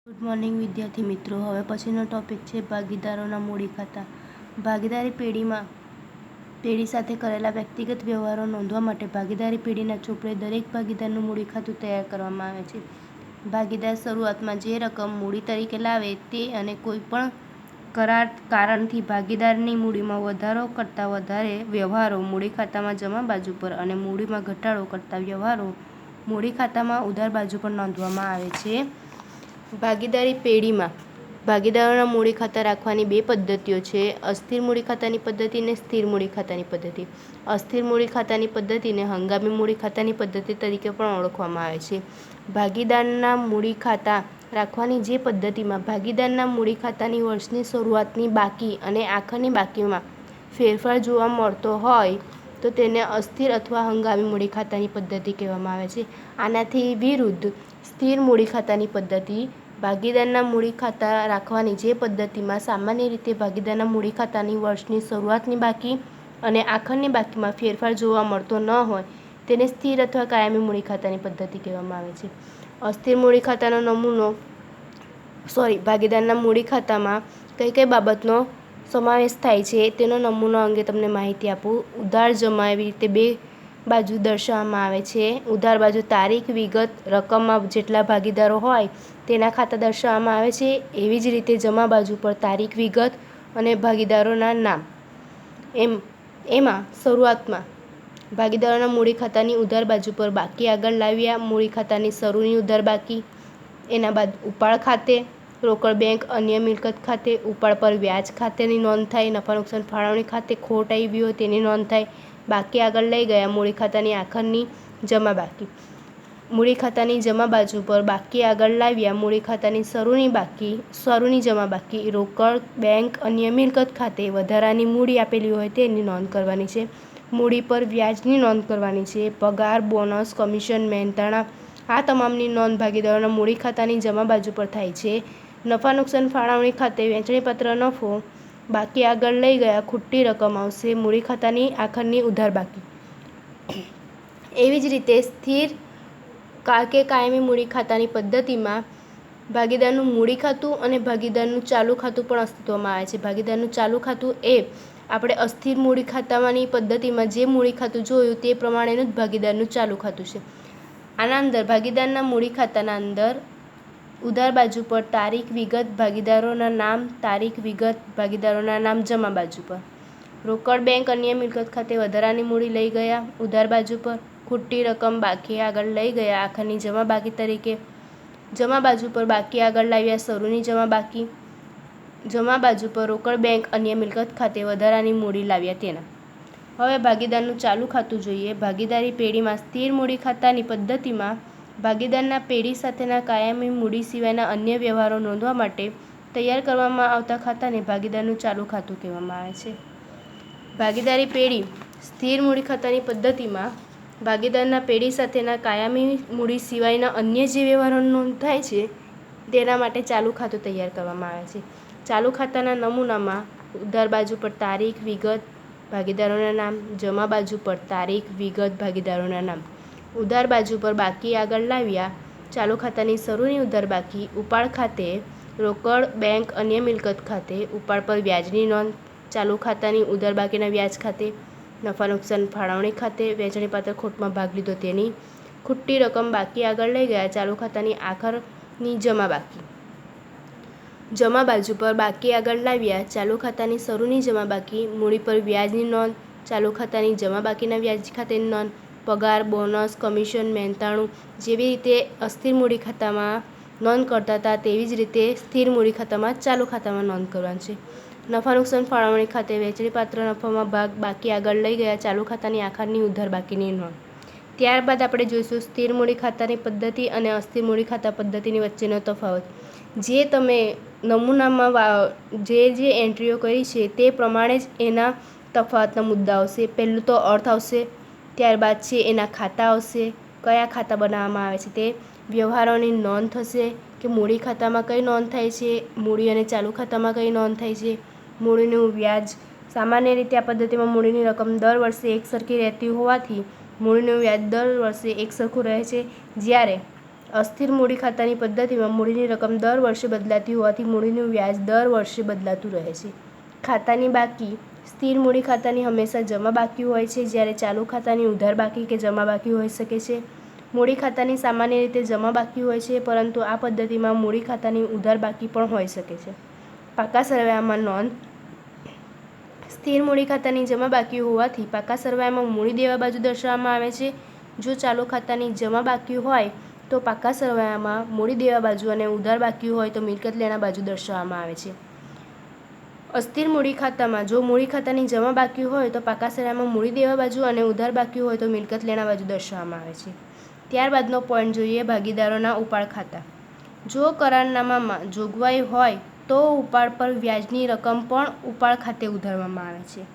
Good morning વિદ્યાર્થી મિત્રો। હવે પછીનો ટોપિક છે ભાગીદારોના મૂડી ખાતા। ભાગીદારી પેઢી સાથે કરેલા વ્યક્તિગત વ્યવહારો નોંધવા માટે ભાગીદારી પેઢીના ચોપડે દરેક ભાગીદારનું મૂડી ખાતું તૈયાર કરવામાં આવે છે। ભાગીદાર શરૂઆતમાં જે રકમ મૂડી તરીકે લાવે તે અને કોઈપણ કારણથી ભાગીદારની મૂડીમાં વધારો કરતા વધારે વ્યવહારો મૂડી ખાતામાં જમા બાજુ પર અને મૂડીમાં ઘટાડો કરતા વ્યવહારો મૂડી ખાતામાં ઉધાર બાજુ પર નોંધવામાં આવે છે। ભાગીદારી પેઢીમાં ભાગીદારોના મૂડી ખાતા રાખવાની બે પદ્ધતિઓ છે: અસ્થિર મૂડી ખાતાની પદ્ધતિ અને સ્થિર મૂડી ખાતાની પદ્ધતિ। અસ્થિર મૂડી ખાતાની પદ્ધતિને હંગામી મૂડી ખાતાની પદ્ધતિ તરીકે પણ ઓળખવામાં આવે છે। ભાગીદારના મૂડી ખાતા રાખવાની જે પદ્ધતિમાં ભાગીદારના મૂડી ખાતાની વર્ષની શરૂઆતની બાકી અને આખરની બાકીમાં ફેરફાર જોવા મળતો હોય તો તેને અસ્થિર અથવા હંગામી મૂડી ખાતાની પદ્ધતિ કહેવામાં આવે છે। આનાથી વિરુદ્ધ સ્થિર મૂડી ખાતાની પદ્ધતિ ભાગીદારના મૂડી ખાતા રાખવાની જે પદ્ધતિમાં સામાન્ય રીતે ભાગીદારના મૂડી ખાતાની વર્ષની શરૂઆતની બાકી અને આખરની બાકીમાં ફેરફાર જોવા મળતો ન હોય તેને સ્થિર અથવા કાયમી મૂડી ખાતાની પદ્ધતિ કહેવામાં આવે છે। અસ્થિર મૂડી ખાતાનો નમૂનો ભાગીદારના મૂડી ખાતામાં કઈ બાબતનો સમાવેશ થાય છે તેનો નમૂનો અંગે તમને માહિતી આપું। ઉધાર જમા એવી રીતે બે બાજુ દર્શાવવામાં આવે છે। ઉધાર બાજુ તારીખ, વિગત, રકમમાં જેટલા ભાગીદારો હોય તેના ખાતા દર્શાવવામાં આવે છે। એવી જ રીતે જમા બાજુ પર તારીખ, વિગત અને ભાગીદારોના નામ। એમાં શરૂઆતમાં ભાગીદારોના મૂડી ખાતાની ઉધાર બાજુ પર બાકી આગળ લાવ્યા મૂડી ખાતાની શરૂની ઉધાર બાકી, એના બાદ ઉપાડ ખાતે, રોકડ બેંક અન્ય મિલકત ખાતે, ઉપાડ પર વ્યાજ ખાતેની નોંધ થાય, નફા નુકસાન ફાળવણી ખાતે ખોટ આવી હોય તેની નોંધ થાય, બાકી આગળ લઈ ગયા મૂડી ખાતાની આખરની જમા બાકી, મૂડી ખાતાની જમા બાજુ પર બાકી આગળ લાવ્યા મૂડી ખાતાની શરૂની જમા બાકી, રોકડ બેંક અન્ય મિલકત ખાતે વધારાની મૂડી આપેલી હોય તેની નોંધ કરવાની છે, મૂડી પર વ્યાજની નોંધ કરવાની છે, પગાર, બોનસ, કમિશન, મહેનતાણા આ તમામની નોંધ ભાગીદારોના મૂડી ખાતાની જમા બાજુ પર થાય છે। નફા નુકસાન ફાળવણી ખાતે વહેંચણીપત્ર નફો બાકી આગળ લઈ ગયા ખૂટતી રકમ આવશે મૂડી ખાતાની આખરની ઉધાર બાકી। એવી જ રીતે સ્થિર કે કાયમી મૂડી ખાતાની પદ્ધતિમાં ભાગીદારનું મૂડી ખાતું અને ભાગીદારનું ચાલુ ખાતું પણ અસ્તિત્વમાં આવે છે। ભાગીદારનું ચાલુ ખાતું એ આપણે અસ્થિર મૂડી ખાતામાંની પદ્ધતિમાં જે મૂડી ખાતું જોયું તે પ્રમાણેનું જ ભાગીદારનું ચાલુ ખાતું છે। આના અંદર ભાગીદારના મૂડી ખાતાના અંદર ઉધાર બાજુ પર તારીખ, વિગત, ભાગીદારોના નામ, તારીખ, વિગત, ભાગીદારોના નામ જમા બાજુ પર, રોકડ બેંક અન્ય મિલકત ખાતે વધારાની મૂડી લઈ ગયા ઉધાર બાજુ પર, ખૂટતી રકમ બાકી આગળ લઈ ગયા આખરની જમા બાકી તરીકે, જમા બાજુ પર બાકી આગળ લાવ્યા શરૂની જમા બાકી, જમા બાજુ પર રોકડ બેંક અન્ય મિલકત ખાતે વધારાની મૂડી લાવ્યા તેના। હવે ભાગીદારનું ચાલુ ખાતું જોઈએ। ભાગીદારી પેઢીમાં સ્થિર મૂડી ખાતાની પદ્ધતિમાં ભાગીદારના પેઢી સાથેના કાયમી મૂડી સિવાયના અન્ય વ્યવહારો નોંધવા માટે તૈયાર કરવામાં આવતા ખાતાને ભાગીદારનું ચાલુ ખાતું કહેવામાં આવે છે। ભાગીદારી પેઢી સ્થિર મૂડી ખાતાની પદ્ધતિમાં ભાગીદારના પેઢી સાથેના કાયમી મૂડી સિવાયના અન્ય જે વ્યવહારો નોંધ થાય છે તેના માટે ચાલુ ખાતું તૈયાર કરવામાં આવે છે। ચાલુ ખાતાના નમૂનામાં ઉધાર બાજુ પર તારીખ, વિગત, ભાગીદારોના નામ, જમા બાજુ પર તારીખ, વિગત, ભાગીદારોના નામ, ઉધાર બાજુ પર બાકી આગળ લાવ્યા ચાલુ ખાતાની શરૂની ઉધાર બાકી, ઉપાડ ખાતે, રોકડ બેંક અન્ય મિલકત ખાતે, ઉપાડ પર વ્યાજની નોંધ, ચાલુ ખાતાની ઉધાર બાકીના વ્યાજ ખાતે, નફા નુકસાન ફાળવણી ખાતે, વહેંચણીપાત્ર ખોટમાં ભાગ લીધો તેની, ખૂટતી રકમ બાકી આગળ લઈ ગયા ચાલુ ખાતાની આખરની જમા બાકી, જમા બાજુ પર બાકી આગળ લાવ્યા ચાલુ ખાતાની શરૂની જમા બાકી, મૂડી પર વ્યાજની નોંધ, ચાલુ ખાતાની જમા બાકીના વ્યાજ ખાતેની નોંધ, પગાર, બોનસ, કમિશન, મહેનતાણું જેવી રીતે અસ્થિર મૂડી ખાતામાં નોંધ કરતા હતા તેવી જ રીતે સ્થિર મૂડી ખાતામાં ચાલુ ખાતામાં નોંધ કરવાની છે। નફા નુકસાન ફાળવણી ખાતે વહેંચણીપાત્ર નફામાં ભાગ બાકી આગળ લઈ ગયા ચાલુ ખાતાની આખરની ઉધાર બાકીની નોંધ। ત્યારબાદ આપણે જોઈશું સ્થિર મૂડી ખાતાની પદ્ધતિ અને અસ્થિર મૂડી ખાતા પદ્ધતિની વચ્ચેનો તફાવત। જે તમે નમૂનામાં જે એન્ટ્રીઓ કરી છે તે પ્રમાણે જ એના તફાવતના મુદ્દા આવશે। પહેલું તો અર્થ આવશે, ત્યારબાદ છે એના ખાતા આવશે, કયા ખાતા બનાવવામાં આવે છે તે, વ્યવહારોની નોંધ થશે કે મૂડી ખાતામાં કઈ નોંધ થાય છે, મૂડી અને ચાલુ ખાતામાં કઈ નોંધ થાય છે, મૂડીનું વ્યાજ। સામાન્ય રીતે આ પદ્ધતિમાં મૂડીની રકમ દર વર્ષે એક સરખી રહેતી હોવાથી મૂડીનું વ્યાજ દર વર્ષે એક સરખું રહે છે, જ્યારે અસ્થિર મૂડી ખાતાની પદ્ધતિમાં મૂડીની રકમ દર વર્ષે બદલાતી હોવાથી મૂડીનું વ્યાજ દર વર્ષે બદલાતું રહે છે. ખાતાની બાકી. સ્થિર મૂડી ખાતાની હંમેશા જમા બાકી હોય છે, જ્યારે ચાલુ ખાતાની ઉધાર બાકી કે જમા બાકી હોઈ શકે છે. મૂડી ખાતાની સામાન્ય રીતે જમા બાકી હોય છે, પરંતુ આ પદ્ધતિમાં મૂડી ખાતાની ઉધાર બાકી પણ હોઈ શકે છે. પાકા સરવાળામાં નોંધ. સ્થિર મૂડી ખાતાની જમા બાકી હોવાથી પાકા સરવાળામાં મૂડી દેવા બાજુ દર્શાવવામાં આવે છે. જો ચાલુ ખાતાની જમા બાકી હોય તો પાકા સરવાળામાં મૂડી દેવા બાજુ અને ઉધાર બાકી હોય તો મિલકત લેણા બાજુ દર્શાવવામાં આવે છે. અસ્થિર મૂડી ખાતામાં જો મૂડી ખાતાની જમા બાકી હોય તો પાકા સરવાળામાં મૂડી દેવા બાજુ અને ઉધાર બાકી હોય તો મિલકત લેણા બાજુ દર્શાવવામાં આવે છે. ત્યારબાદનો પોઈન્ટ જોઈએ ભાગીદારોના ઉપાડ ખાતા. જો કરારનામામાં જોગવાઈ હોય તો ઉપાડ પર વ્યાજની રકમ પણ ઉપાડ ખાતે ઉધારવામાં આવે છે.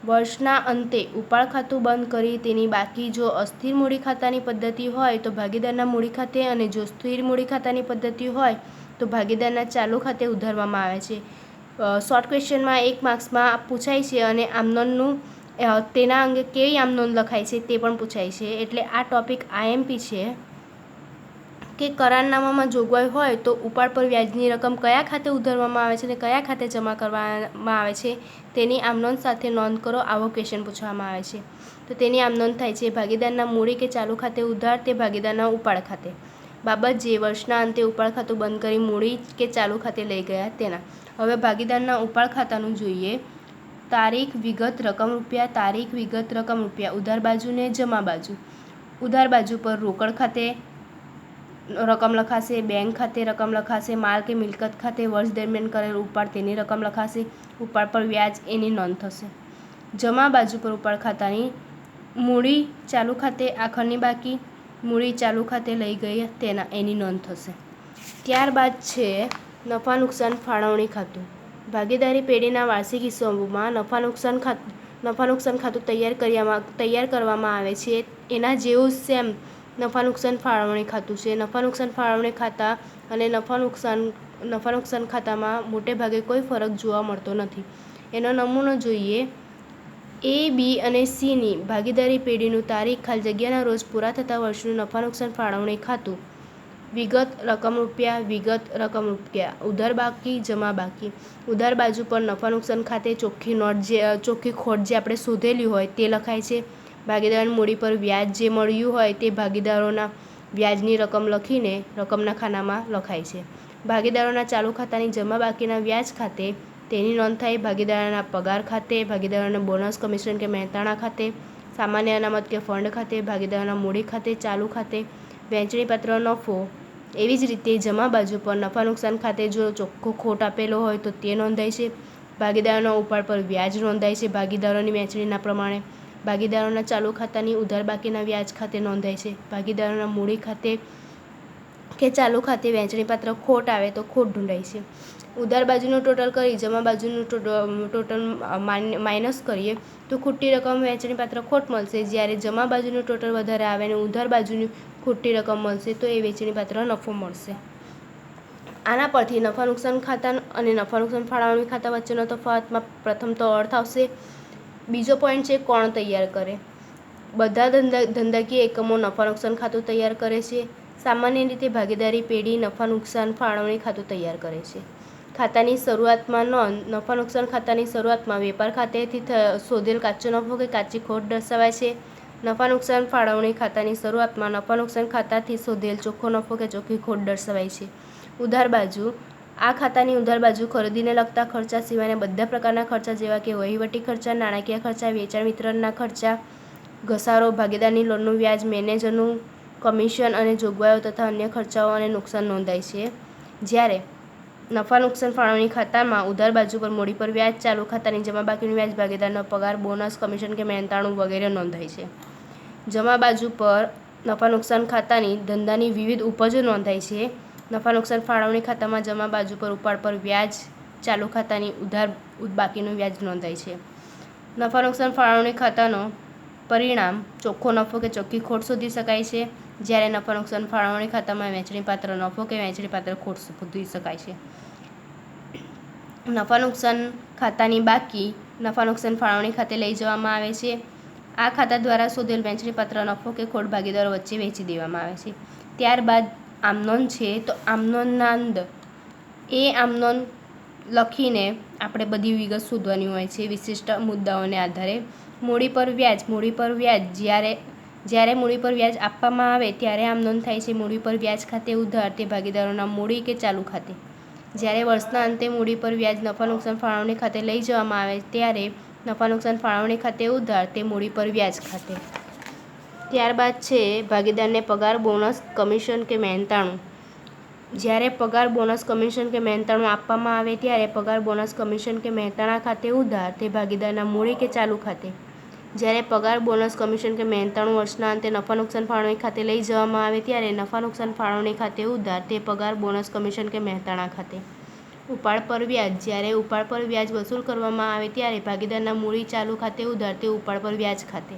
વર્ષના અંતે ઉપાડ ખાતું બંધ કરી તેની બાકી જો અસ્થિર મૂડી ખાતાની પદ્ધતિ હોય તો ભાગીદારના મૂડી ખાતે અને જો સ્થિર મૂડી ખાતાની પદ્ધતિ હોય તો ભાગીદારના ચાલુ ખાતે ઉધારવામાં આવે છે. શોર્ટ ક્વેશ્ચનમાં 1 માર્ક્સમાં પૂછાય છે અને આમનોંધનું તેના અંગે કેવી આમનોંધ લખાય છે તે પણ પૂછાય છે. એટલે આ ટોપિક IMP છે કે કરારનામામાં જોગવાઈ હોય તો ઉપાડ પર વ્યાજની રકમ કયા ખાતે ઉધારવામાં આવે છે અને કયા ખાતે જમા કરવામાં આવે છે તેની આમનોંધ સાથે નોંધ કરો. આવો ક્વેશ્ચન પૂછવામાં આવે છે. તો તેની આમનોંધ થાય છે ભાગીદારના મૂડી કે ચાલુ ખાતે ઉધાર તે ભાગીદારના ઉપાડ ખાતે. બાબત જે વર્ષના અંતે ઉપાડ ખાતું બંધ કરી મૂડી કે ચાલુ ખાતે લઈ ગયા તેના. હવે ભાગીદારના ઉપાડ ખાતાનું જોઈએ. તારીખ વિગત રકમ રૂપિયા. તારીખ વિગત રકમ રૂપિયા. ઉધાર બાજુ ને જમા બાજુ. ઉધાર બાજુ પર રોકડ ખાતે રકમ લખાશે, બેંક ખાતે રકમ લખાશે, માલ કે મિલકત ખાતે વર્ષ દરમિયાન કરેલ ઉપાડ તેની રકમ લખાશે, ઉપાડ પર વ્યાજ એની નોંધ થશે. જમા બાજુ પર ઉપાડ ખાતાની મૂડી ચાલુ ખાતે આખરની બાકી, મૂડી ચાલુ ખાતે લઈ ગઈ તેના એની નોંધ થશે. ત્યારબાદ છે નફા નુકસાન ફાળવણી ખાતું. ભાગીદારી પેઢીના વાર્ષિક હિસાબોમાં નફા નુકસાન ખાતું તૈયાર કરવામાં આવે છે. એના જેવું સેમ નફા નુકસાન ફાળવણી ખાતું છે. નફા નુકસાન ફાળવણી ખાતા અને નફા નુકસાન ખાતામાં મોટે ભાગે કોઈ ફરક જોવા મળતો નથી. એનો નમૂનો જોઈએ. A, B અને C ની ભાગીદારી પેઢીનું તારીખ ખાલી જગ્યાના રોજ પૂરા થતા વર્ષનું નફા નુકસાન ફાળવણી ખાતું. વિગત રકમ રૂપિયા. વિગત રકમ રૂપિયા. ઉધાર બાકી, જમા બાકી. ઉધાર બાજુ પર નફા નુકસાન ખાતે ચોખ્ખી ખોટ જે આપણે શોધેલી હોય તે લખાય છે. ભાગીદારની મૂડી પર વ્યાજ જે મળ્યું હોય તે ભાગીદારોના વ્યાજની રકમ લખીને રકમના ખાનામાં લખાય છે. ભાગીદારોના ચાલુ ખાતાની જમા બાકીના વ્યાજ ખાતે તેની નોંધ થાય. ભાગીદારોના પગાર ખાતે, ભાગીદારોના બોનસ, કમિશન કે મહેનતાણા ખાતે, સામાન્ય અનામત કે ફંડ ખાતે, ભાગીદારોના મૂડી ખાતે, ચાલુ ખાતે, વહેંચણીપાત્ર નફો. એવી જ રીતે જમા બાજુ પર નફા નુકસાન ખાતે જો ચોખ્ખો ખોટ આપેલો હોય તો તે નોંધાય છે. ભાગીદારોના ઉપાડ પર વ્યાજ નોંધાય છે ભાગીદારોની વહેંચણીના પ્રમાણે. ભાગીદારોના ચાલુ ખાતાની ઉધાર બાકીના વ્યાજ ખાતે નોંધાય છે. ભાગીદારોના મૂડી ખાતે કે ચાલુ ખાતે વહેંચણીપાત્ર ખોટ આવે તો ખોટ ઢૂંઢાય છે. ઉધાર બાજુનું ટોટલ કરી જમા બાજુનું ટોટલ માઇનસ કરીએ તો ખોટી રકમ વહેંચણીપાત્ર ખોટ મળશે. જ્યારે જમા બાજુનું ટોટલ વધારે આવે અને ઉધાર બાજુની ખોટી રકમ મળશે તો એ વહેંચણીપાત્ર નફો મળશે. આના પરથી નફા નુકસાન ખાતા અને નફા નુકસાન ફાળવણી ખાતા વચ્ચેનો તફાવતમાં પ્રથમ તો અર્થ આવશે. બીજો પોઈન્ટ છે કોણ તૈયાર કરે. બધા ધંધાકીય એકમો નફા નુકસાન ખાતું તૈયાર કરે છે. સામાન્ય રીતે ભાગીદારી પેઢી નફા નુકસાન ફાળવણી ખાતું તૈયાર કરે છે. ખાતાની શરૂઆતમાં નોંધ. નફા નુકસાન ખાતાની શરૂઆતમાં વેપાર ખાતેથી શોધેલ કાચો નફો કે કાચી ખોટ દર્શાવાય છે. નફા નુકસાન ફાળવણી ખાતાની શરૂઆતમાં નફા નુકસાન ખાતાથી શોધેલ ચોખ્ખો નફો કે ચોખ્ખી ખોટ દર્શાવાય છે. ઉધાર બાજુ. આ ખાતાની ઉધાર બાજુ ખરીદીને લગતા ખર્ચા સિવાયના બધા પ્રકારના ખર્ચા જેવા કે વહીવટી ખર્ચા, નાણાકીય ખર્ચા, વેચાણ વિતરણના ખર્ચા, ઘસારો, ભાગીદારની લોનનું વ્યાજ, મેનેજરનું કમિશન અને જોગવાઈઓ તથા અન્ય ખર્ચાઓ અને નુકસાન નોંધાય છે. જ્યારે નફા નુકસાન ફાળવણી ખાતામાં ઉધાર બાજુ પર મૂડી પર વ્યાજ, ચાલુ ખાતાની જમા બાકીનું વ્યાજ, ભાગીદારનો પગાર, બોનસ, કમિશન કે મહેનતાણું વગેરે નોંધાય છે. જમા બાજુ પર નફા નુકસાન ખાતાની ધંધાની વિવિધ ઉપજો નોંધાય છે. નફા નુકસાન ફાળવણી ખાતામાં જમા બાજુ પર ઉપાડ પર વ્યાજ, ચાલુ ખાતાની ઉધાર બાકીનું વ્યાજ નોંધાય છે. નફા નુકસાન ફાળવણી ખાતાનો પરિણામ ચોખ્ખો નફો કે ચોખ્ખી ખોટ શોધી શકાય છે. જ્યારે નફા નુકસાન ફાળવણી ખાતામાં વહેંચણીપાત્ર નફો કે વહેંચણીપાત્ર ખોટ શોધી શકાય છે. નફા નુકસાન ખાતાની બાકી નફા નુકસાન ફાળવણી ખાતે લઈ જવામાં આવે છે. આ ખાતા દ્વારા શોધેલ વહેંચણીપાત્ર નફો કે ખોટ ભાગીદારો વચ્ચે વહેંચી દેવામાં આવે છે. ત્યારબાદ આમનોન છે તો આમનોનના અંદર એ આમનોન લખીને આપણે બધી વિગત શોધવાની હોય છે વિશિષ્ટ મુદ્દાઓને આધારે. મૂડી પર વ્યાજ જ્યારે મૂડી પર વ્યાજ આપવામાં આવે ત્યારે આમનોન થાય છે મૂડી પર વ્યાજ ખાતે ઉધાર તે ભાગીદારોના મૂડી કે ચાલુ ખાતે. જ્યારે વર્ષના અંતે મૂડી પર વ્યાજ નફા નુકસાન ફાળવણી ખાતે લઈ જવામાં આવે ત્યારે નફા નુકસાન ફાળવણી ખાતે ઉધાર તે મૂડી પર વ્યાજ ખાતે. ત્યારબાદ છે ભાગીદારને પગાર, બોનસ, કમિશન કે મહેનતાણું. જ્યારે પગાર, બોનસ, કમિશન કે મહેનતાણું આપવામાં આવે ત્યારે પગાર, બોનસ, કમિશન કે મહેનતાણા ખાતે ઉધાર તે ભાગીદારના મૂડી કે ચાલુ ખાતે. જ્યારે પગાર, બોનસ, કમિશન કે મહેનતાણું વર્ષના અંતે નફા નુકસાન ફાળવણી ખાતે લઈ જવામાં આવે ત્યારે નફા નુકસાન ફાળવણી ખાતે ઉધાર તે પગાર, બોનસ, કમિશન કે મહેનતાણા ખાતે. ઉપાડ પર વ્યાજ. જ્યારે ઉપાડ પર વ્યાજ વસૂલ કરવામાં આવે ત્યારે ભાગીદારના મૂડી ચાલુ ખાતે ઉધાર તે ઉપાડ પર વ્યાજ ખાતે.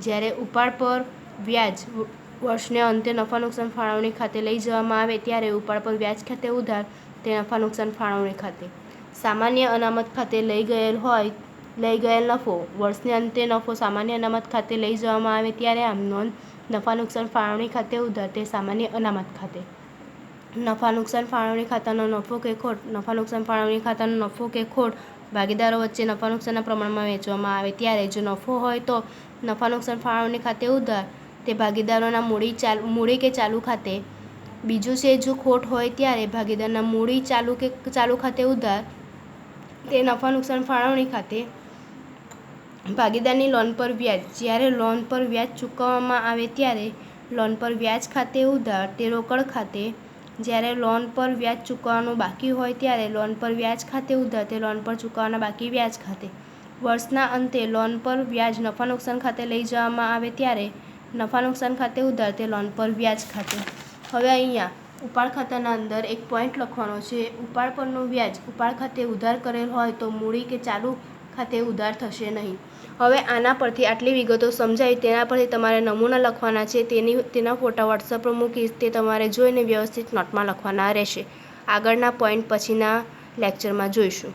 જ્યારે ઉપાડ પર વ્યાજ વર્ષને અંતે નફા નુકસાન ફાળવણી ખાતે લઈ જવામાં આવે ત્યારે ઉપાડ પર વ્યાજ ખાતે ઉધાર તે નફા નુકસાન ફાળવણી ખાતે. સામાન્ય અનામત ખાતે લઈ ગયેલ નફો વર્ષને અંતે નફો સામાન્ય અનામત ખાતે લઈ જવામાં આવે ત્યારે આમનોન નફા નુકસાન ફાળવણી ખાતે ઉધાર તે સામાન્ય અનામત ખાતે. નફા નુકસાન ફાળવણી ખાતાનો નફો કે ખોટ. નફા નુકસાન ફાળવણી ખાતાનો નફો કે ખોટ ભાગીદારો વચ્ચે નફા નુકસાનના પ્રમાણમાં વહેંચવામાં આવે ત્યારે જો નફો હોય તો નફા નુકસાન ફાળવણી ખાતે ઉધાર તે ભાગીદારોના મૂડી કે ચાલુ ખાતે. બીજું છે જો ખોટ હોય ત્યારે ભાગીદારના મૂડી ચાલુ ખાતે ઉધાર તે નફા નુકસાન ફાળવણી ખાતે. ભાગીદારની લોન પર વ્યાજ. જ્યારે લોન પર વ્યાજ ચૂકવવામાં આવે ત્યારે લોન પર વ્યાજ ખાતે ઉધાર તે રોકડ ખાતે. જ્યારે લોન પર વ્યાજ ચૂકવવાનું બાકી હોય ત્યારે લોન પર વ્યાજ ખાતે ઉધાર તે લોન પર ચૂકવવાના બાકી વ્યાજ ખાતે. વર્ષના અંતે લોન પર વ્યાજ નફા નુકસાન ખાતે લઈ જવામાં આવે ત્યારે નફા નુકસાન ખાતે ઉધાર તે લોન પર વ્યાજ ખાતે. હવે અહીંયા ઉપાડ ખાતાના અંદર એક પોઈન્ટ લખવાનો છે. ઉપાડ પરનું વ્યાજ ઉપાડ ખાતે ઉધાર કરેલ હોય તો મૂડી કે ચાલુ ખાતે ઉધાર થશે નહીં. હવે આના પરથી આટલી વિગતો સમજાય તેના પરથી તમારે નમૂના લખવાના છે. તેના ફોટા વોટ્સઅપ પર મૂકીશ તે તમારે જોઈને વ્યવસ્થિત નોટમાં લખવાના રહેશે. આગળના પોઈન્ટ પછીના લેક્ચરમાં જોઈશું.